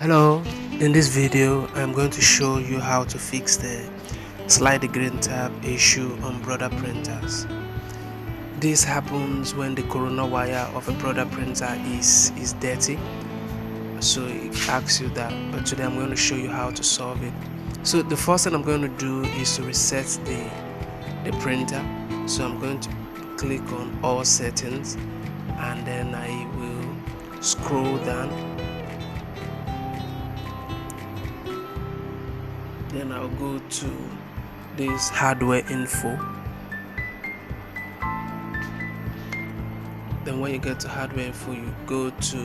Hello, in this video I'm going to show you how to fix the slide the green tab issue on Brother printers. This happens when the corona wire of a Brother printer is dirty, so it asks you that, but today I'm going to show you how to solve it. So the first thing I'm going to do is to reset the printer. So I'm going to click on all settings and then I will scroll down. Then I'll go to this hardware info. Then when you get to hardware info, you go to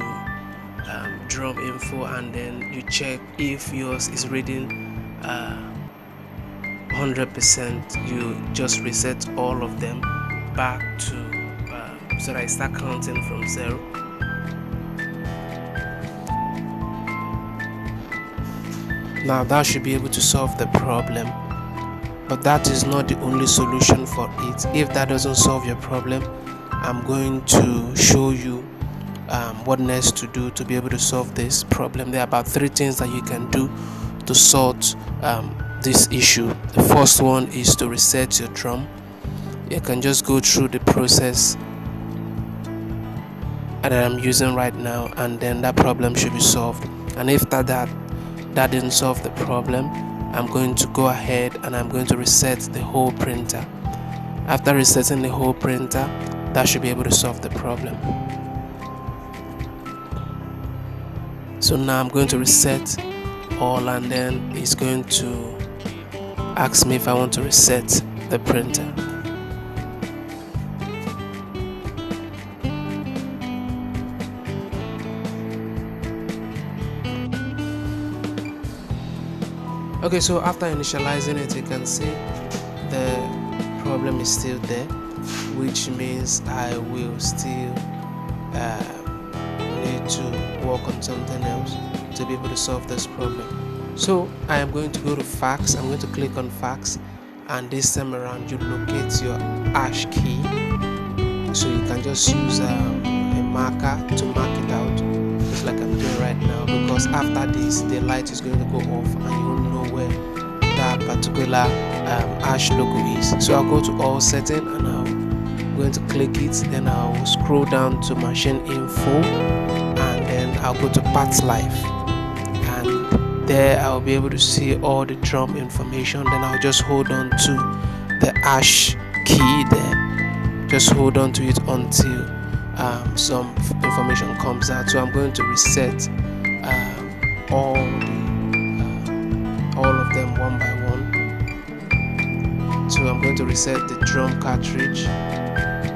drum info and then you check if yours is reading 100%. You just reset all of them back to so that I start counting from 0. Now that should be able to solve the problem, but that is not the only solution for it. If that doesn't solve your problem, I'm going to show you what next to do to be able to solve this problem. There are about 3 things that you can do to sort this issue. The first one is to reset your drum. You can just go through the process that I'm using right now, and then that problem should be solved. And after that didn't solve the problem, I'm going to go ahead and I'm going to reset the whole printer. After resetting the whole printer, that should be able to solve the problem. So now I'm going to reset all, and then it's going to ask me if I want to reset the printer. Okay, so after initializing it, you can see the problem is still there, which means I will still need to work on something else to be able to solve this problem. So I am going to go to fax. I'm going to click on fax, and this time around you locate your hash key. So you can just use a marker to mark it out, just like I'm doing right now, because after this the light is going to go off and you won't know where that particular hash logo is. So I'll go to all settings and I'm going to click it, then I'll scroll down to machine info, and then I'll go to parts life, and there I'll be able to see all the drum information. Then I'll just hold on to the hash key there, just hold on to it until some information comes out. So I'm going to reset all of them one by one. So I'm going to reset the drum cartridge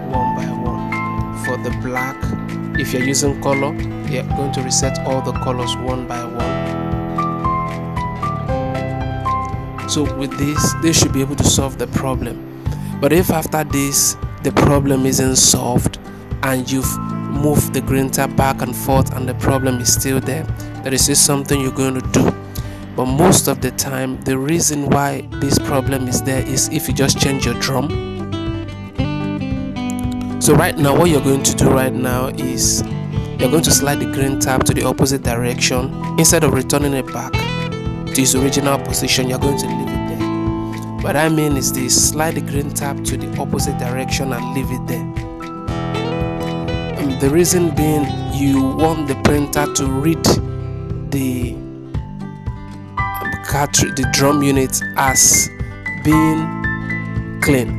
one by one. For the black, if you're using color, you're going to reset all the colors one by one. So with this should be able to solve the problem. But if after this the problem isn't solved and you've moved the green tab back and forth and the problem is still there, that is just something you're going to do. But most of the time, the reason why this problem is there is if you just change your drum. So right now, what you're going to do right now is you're going to slide the green tab to the opposite direction. Instead of returning it back to its original position, you're going to leave it there. What I mean is this: slide the green tab to the opposite direction and leave it there. The reason being, you want the printer to read the cartridge, the drum unit, as being clean.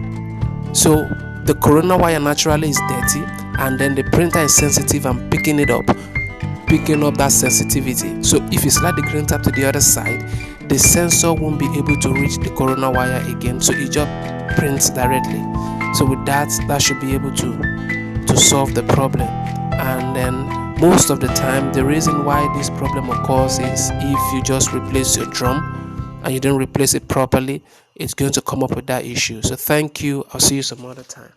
So the corona wire naturally is dirty, and then the printer is sensitive and picking up that sensitivity. So if you slide the green tab to the other side, the sensor won't be able to reach the corona wire again, so it just prints directly. So with that should be able to solve the problem. And then most of the time, the reason why this problem occurs is if you just replace your drum and you didn't replace it properly, it's going to come up with that issue. So thank you. I'll see you some other time.